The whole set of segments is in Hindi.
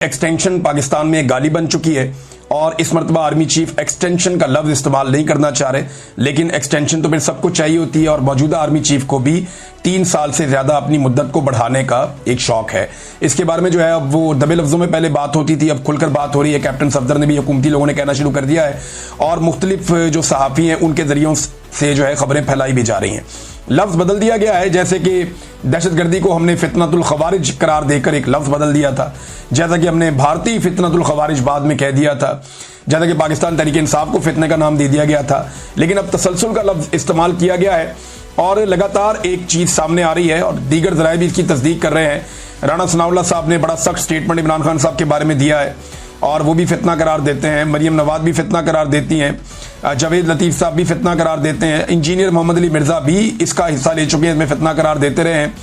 एक्सटेंशन पाकिस्तान में एक गाली बन चुकी है और इस मरतबा आर्मी चीफ एक्सटेंशन का लफ्ज इस्तेमाल नहीं करना चाह रहे, लेकिन एक्सटेंशन तो फिर सबको चाहिए होती है और मौजूदा आर्मी चीफ को भी 3 साल से ज्यादा अपनी मुद्दत को बढ़ाने का एक शौक है। इसके बारे में जो है अब वो दबे लफ्जों में पहले बात होती थी, अब खुलकर बात हो रही है। कैप्टन सफदर ने भी हुकूमती लोगों ने कहना शुरू कर दिया है और मुख्तलिफ जो सहाफ़ी हैं उनके जरियों से जो है खबरें फैलाई भी जा रही हैं। लफ्ज बदल दिया गया है, जैसे कि दहशतगर्दी को हमने फितनतुल खवारिज करार देकर एक लफ्ज बदल दिया था, जैसा कि हमने भारतीय फितनतुल खवारिज बाद में कह दिया था, जैसा कि पाकिस्तान तहरीक इंसाफ को फितने का नाम दे दिया गया था, लेकिन अब तसलसल का लफ्ज इस्तेमाल किया गया है और लगातार एक चीज सामने आ रही है और दीगर जराए भी इसकी तस्दीक कर रहे हैं। राणा सनाउल्लाह साहब ने बड़ा सख्त स्टेटमेंट इमरान खान साहब के बारे में दिया है और वो भी फितना करार देते हैं, मरियम नवाज भी फितना करार देती हैं, जावेद लतीफ़ साहब भी फितना करार देते हैं, इंजीनियर मोहम्मद अली मिर्ज़ा भी इसका हिस्सा ले चुके हैं, इसमें फितना करार देते रहे हैं।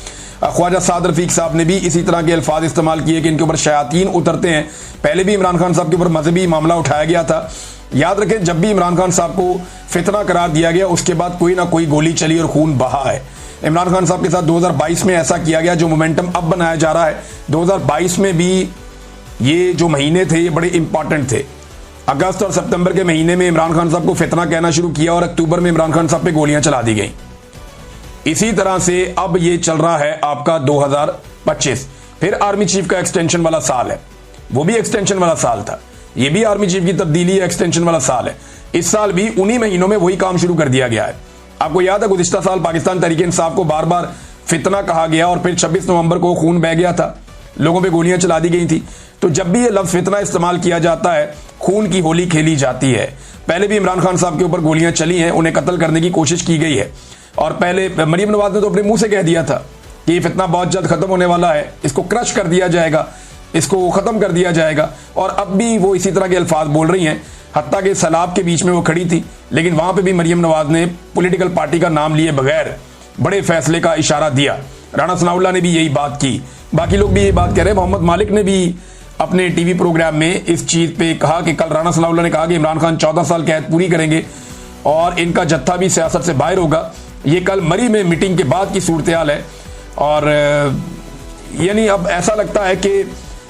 ख्वाजा साद रफ़ीक साहब ने भी इसी तरह के अल्फाज इस्तेमाल किए कि इनके ऊपर शयातीन उतरते हैं। पहले भी इमरान खान साहब के ऊपर मजहबी मामला उठाया गया था। याद रखें, जब भी इमरान खान साहब को फितना करार दिया गया उसके बाद कोई ना कोई गोली चली और खून बहा है। इमरान खान साहब के साथ 2022 में ऐसा किया गया, जो मोमेंटम अब बनाया जा रहा है। 2022 में भी ये जो महीने थे ये बड़े इंपॉर्टेंट थे। अगस्त और सितंबर के महीने में इमरान खान साहब को फितना कहना शुरू किया और अक्टूबर में इमरान खान साहब पे गोलियां चला दी गई। इसी तरह से अब ये चल रहा है आपका 2025, फिर आर्मी चीफ का एक्सटेंशन वाला साल है, वो भी एक्सटेंशन वाला साल था, ये भी आर्मी चीफ की तब्दीली एक्सटेंशन वाला साल है। इस साल भी उन्हीं महीनों में वही काम शुरू कर दिया गया है। आपको याद है गुज़िश्ता साल पाकिस्तान तहरीक इंसाफ को बार बार फितना कहा गया और फिर 26 नवंबर को खून बह गया था, लोगों पे गोलियां चला दी गई थी। तो जब भी ये लफ्ज फितना इस्तेमाल किया जाता है, खून की होली खेली जाती है। पहले भी इमरान खान साहब के ऊपर गोलियां चली हैं, उन्हें कत्ल करने की कोशिश की गई है और पहले मरियम नवाज ने तो अपने मुंह से कह दिया था कि ये फितना बहुत जल्द खत्म होने वाला है, इसको क्रश कर दिया जाएगा, इसको खत्म कर दिया जाएगा। और अब भी वो इसी तरह के अल्फाज बोल रही हैं, हत्ता के सैलाब के बीच में वो खड़ी थी, लेकिन वहां पे भी मरियम नवाज ने पॉलिटिकल पार्टी का नाम लिए बगैर बड़े फैसले का इशारा दिया। राणा सनाउल्लाह ने भी यही बात की, बाकी लोग भी यही बात कह रहे हैं। मोहम्मद मालिक ने भी अपने टीवी प्रोग्राम में इस चीज पे कहा कि कल राणा सनाउल्लाह ने कहा कि इमरान खान 14 साल कैद पूरी करेंगे और इनका जत्था भी सियासत से बाहर होगा। ये कल मरी में मीटिंग के बाद की सूरत हाल है और यानी अब ऐसा लगता है कि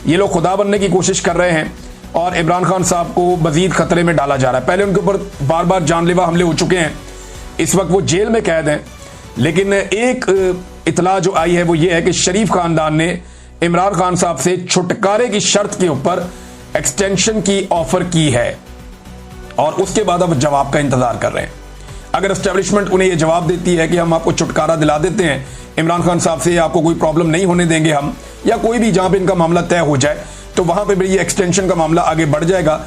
ये लोग खुदा बनने की कोशिश कर रहे हैं और इमरान खान साहब को मजीद खतरे में डाला जा रहा है। पहले उनके ऊपर बार बार जानलेवा हमले हो चुके हैं, इस वक्त वो जेल में कैद हैं, लेकिन एक इतला जो आई है वो ये है कि शरीफ खानदान ने इमरान खान साहब से छुटकारे की शर्त के ऊपर एक्सटेंशन की ऑफर की है और उसके बाद अब जवाब का इंतजार कर रहे हैं। अगर एस्टेब्लिशमेंट उन्हें यह जवाब देती है कि हम आपको छुटकारा दिला देते हैं इमरान खान साहब से, आपको कोई प्रॉब्लम नहीं होने देंगे हम, या कोई भी जहां पे इनका मामला तय हो जाए, तो वहां पे भी ये एक्सटेंशन का मामला आगे बढ़ जाएगा।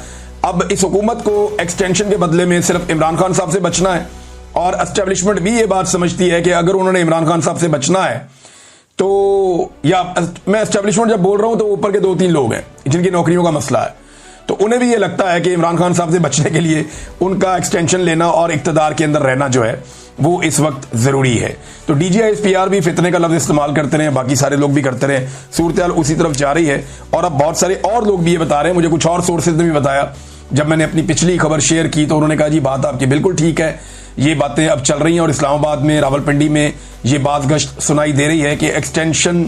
अब इस हुकूमत को एक्सटेंशन के बदले में सिर्फ इमरान खान साहब से बचना है और एस्टेब्लिशमेंट भी ये बात समझती है कि अगर उन्होंने इमरान खान साहब से बचना है तो, या मैं एस्टेब्लिशमेंट जब बोल रहा हूं तो ऊपर के 2-3 लोग हैं जिनकी नौकरियों का मसला है, तो उन्हें भी ये लगता है कि इमरान खान साहब से बचने के लिए उनका एक्सटेंशन लेना और इक्तदार के अंदर रहना जो है वो इस वक्त जरूरी है। तो DGISPR भी फितने का लफ्ज इस्तेमाल करते रहे, बाकी सारे लोग भी करते रहे, सूरत हाल उसी तरफ जा रही है। और अब बहुत सारे और लोग भी ये बता रहे हैं, मुझे कुछ और सोर्सेज ने भी बताया, जब मैंने अपनी पिछली खबर शेयर की तो उन्होंने कहा जी बात आपकी बिल्कुल ठीक है, ये बातें अब चल रही हैं और इस्लामाबाद में, रावलपिंडी में ये बात गश्त सुनाई दे रही है कि एक्सटेंशन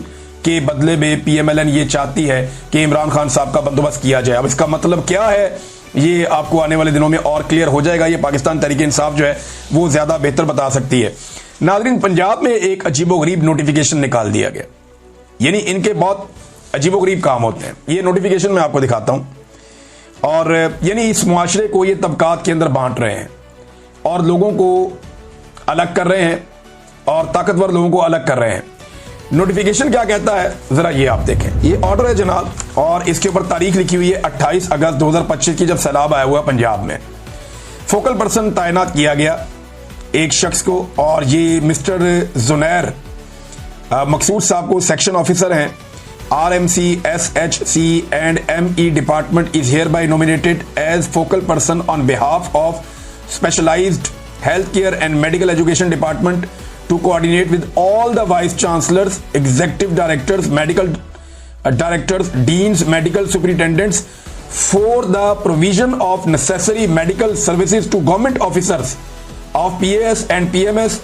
के बदले में PMLN ये चाहती है कि इमरान खान साहब का बंदोबस्त किया जाए। अब इसका मतलब क्या है ये आपको आने वाले दिनों में और क्लियर हो जाएगा, ये पाकिस्तान तहरीक इंसाफ जो है वो ज्यादा बेहतर बता सकती है। नाज़रीन, पंजाब में एक अजीबोगरीब नोटिफिकेशन निकाल दिया गया, यानी इनके बहुत अजीबोगरीब काम होते हैं। ये नोटिफिकेशन मैं आपको दिखाता हूं और यानी इस मुआशरे को ये तबकात के अंदर बांट रहे हैं और लोगों को अलग कर रहे हैं और ताकतवर लोगों को अलग कर रहे हैं। नोटिफिकेशन क्या कहता है जरा ये आप देखें, ये ऑर्डर है जनाब और इसके ऊपर तारीख लिखी हुई है 28 अगस्त 2025 की, जब सैलाब आया हुआ पंजाब में। फोकल पर्सन तैनात किया गया एक शख्स को और ये मिस्टर जुनैर मकसूद साहब को सेक्शन ऑफिसर हैं। RMC SHC and ME department is hereby nominated as focal person on behalf of specialized healthcare and medical education department to coordinate with all the vice chancellors, executive directors, medical directors, deans, medical superintendents for the provision of necessary medical services to government officers of PAS and PMS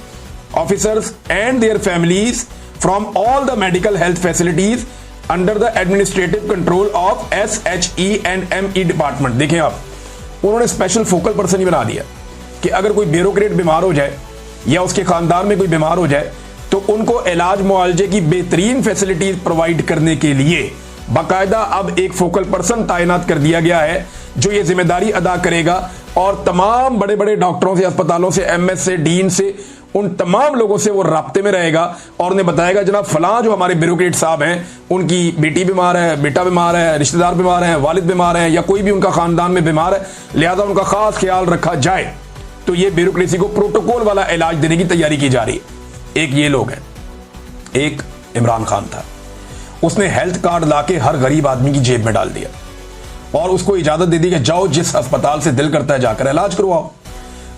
officers and their families from all the medical health facilities under the administrative control of SHE&ME department. देखें आप, उन्होंने स्पेशल फोकल पर्सन ही बना दिया कि अगर कोई ब्यूरोक्रेट बीमार हो जाए या उसके खानदान में कोई बीमार हो जाए तो उनको इलाज मुआवजे की बेहतरीन फैसिलिटीज प्रोवाइड करने के लिए बाकायदा अब एक फोकल पर्सन तैनात कर दिया गया है जो ये जिम्मेदारी अदा करेगा और तमाम बड़े बड़े डॉक्टरों से, अस्पतालों से, MS से, डीन से, उन तमाम लोगों से वो राब्ते में रहेगा और उन्हें बताएगा जनाब फलां जो हमारे ब्यूरोक्रेट साहब हैं उनकी बेटी बीमार है, बेटा बीमार है, रिश्तेदार बीमार है, वालिद बीमार है या कोई भी उनका खानदान में बीमार है, लिहाजा उनका खास ख्याल रखा जाए। तो ये ब्यूरोक्रेसी को प्रोटोकॉल वाला इलाज देने की तैयारी की जा रही है। एक ये लोग हैं, एक इमरान खान था, उसने हेल्थ कार्ड लाके हर गरीब आदमी की जेब में डाल दिया और उसको इजाजत दे दी कि जाओ जिस अस्पताल से दिल करता है जाकर इलाज करवाओ।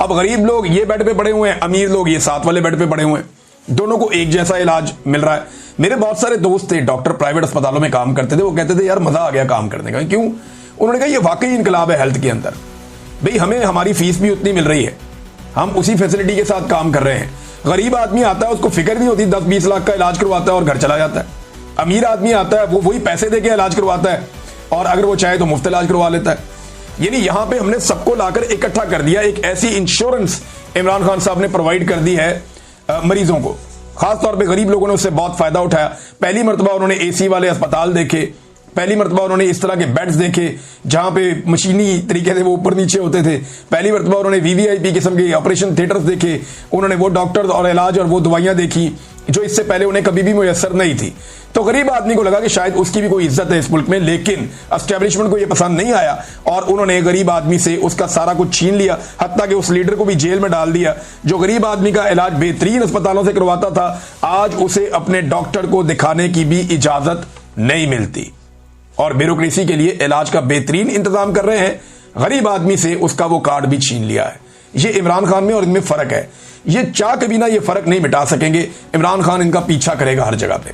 अब गरीब लोग ये बेड पे पड़े हुए हैं, अमीर लोग ये साथ वाले बेड पे पड़े हुए हैं, दोनों को एक जैसा इलाज मिल रहा है। मेरे बहुत सारे दोस्त थे डॉक्टर, प्राइवेट अस्पतालों में काम करते थे, वो कहते थे यार मजा आ गया काम करने का। क्यों? उन्होंने कहा ये वाकई इनकलाब है हेल्थ के अंदर। भाई हमें हमारी फीस भी उतनी मिल रही है, हम उसी फैसिलिटी के साथ काम कर रहे हैं। गरीब आदमी आता है उसको फिक्र नहीं होती, 10-20 लाख का इलाज करवाता है और घर चला जाता है। अमीर आदमी आता है वो वही पैसे देके इलाज करवाता है और अगर वो चाहे तो मुफ्त इलाज करवा लेता है। यानी यहां पे हमने सबको लाकर इकट्ठा कर दिया, एक ऐसी इंश्योरेंस इमरान खान साहब ने प्रोवाइड कर दी है मरीजों को। खासतौर पे गरीब लोगों ने उससे बहुत फायदा उठाया। पहली मरतबा उन्होंने AC वाले अस्पताल देखे, पहली मरतबा उन्होंने इस तरह के बेड्स देखे जहां पे मशीनी तरीके से वो ऊपर नीचे होते थे, पहली मरतबा उन्होंने VVIP किस्म के ऑपरेशन थिएटर्स देखे, उन्होंने वो डॉक्टर्स और इलाज और वो दवाइयां देखी जो इससे पहले उन्हें कभी भी मुयस्सर नहीं थी। तो गरीब आदमी को लगा कि शायद उसकी भी कोई इज्जत है इस मुल्क में, लेकिन एस्टेब्लिशमेंट को यह पसंद नहीं आया और उन्होंने गरीब आदमी से उसका सारा कुछ छीन लिया, हत्ता कि उस लीडर को भी जेल में डाल दिया जो गरीब आदमी का इलाज बेहतरीन अस्पतालों से करवाता था। आज उसे अपने डॉक्टर को दिखाने की भी इजाजत नहीं मिलती और ब्यूरोक्रेसी के लिए इलाज का बेहतरीन इंतजाम कर रहे हैं, गरीब आदमी से उसका वो कार्ड भी छीन लिया है। ये इमरान खान में और इनमें फर्क है। ये चाह के बिना ये फर्क नहीं मिटा सकेंगे। इमरान खान इनका पीछा करेगा हर जगह पे।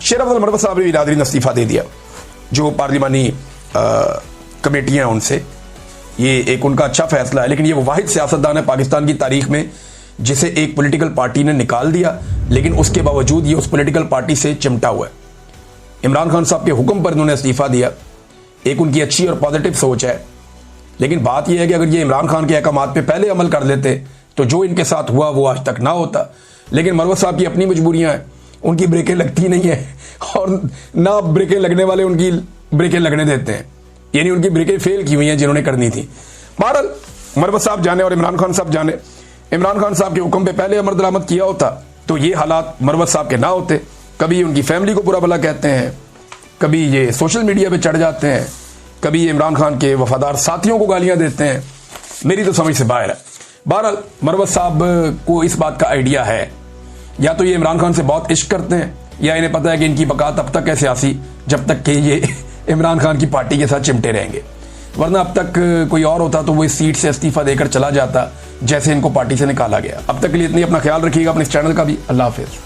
शेर अफजल मरवत साहब ने बिरादरी ने इस्तीफा दे दिया, जो पार्लिमानी कमेटियां हैं उनसे। ये एक उनका अच्छा फैसला है, लेकिन ये वो वाहिद सियासतदान है पाकिस्तान की तारीख में जिसे एक पॉलिटिकल पार्टी ने निकाल दिया, लेकिन उसके बावजूद ये उस पॉलिटिकल पार्टी से चिमटा हुआ है। इमरान खान साहब के हुक्म पर इन्होंने इस्तीफा दिया, एक उनकी अच्छी और पॉजिटिव सोच है। लेकिन बात यह है कि अगर ये इमरान खान के अहकामात पे पहले अमल कर लेते तो जो इनके साथ हुआ वो आज तक ना होता। लेकिन मरवत साहब की अपनी मजबूरियां हैं, उनकी ब्रेकें लगती नहीं है और ना ब्रेकें लगने वाले उनकी ब्रेकें लगने देते हैं, यानी उनकी ब्रेकें फेल की हुई हैं जिन्होंने करनी थी। बहरहाल मरवत साहब जाने और इमरान खान साहब जाने। इमरान खान साहब के हुक्म पे पहले अमल दरामद किया होता तो ये हालात मरवत साहब के ना होते। कभी उनकी फैमिली को बुरा भला कहते हैं, कभी ये सोशल मीडिया पे चढ़ जाते हैं, कभी ये इमरान खान के वफादार साथियों को गालियां देते हैं। मेरी तो समझ से बाहर है। बहरहाल मरवत साहब को इस बात का आइडिया है, या तो ये इमरान खान से बहुत इश्क करते हैं या इन्हें पता है कि इनकी बका तब तक है सियासी जब तक कि ये इमरान खान की पार्टी के साथ चिमटे रहेंगे, वरना अब तक कोई और होता तो वो इस सीट से इस्तीफा देकर चला जाता जैसे इनको पार्टी से निकाला गया। अब तक के लिए इतनी, अपना ख्याल रखिएगा, अपने इस चैनल का भी। अल्लाह हाफिज।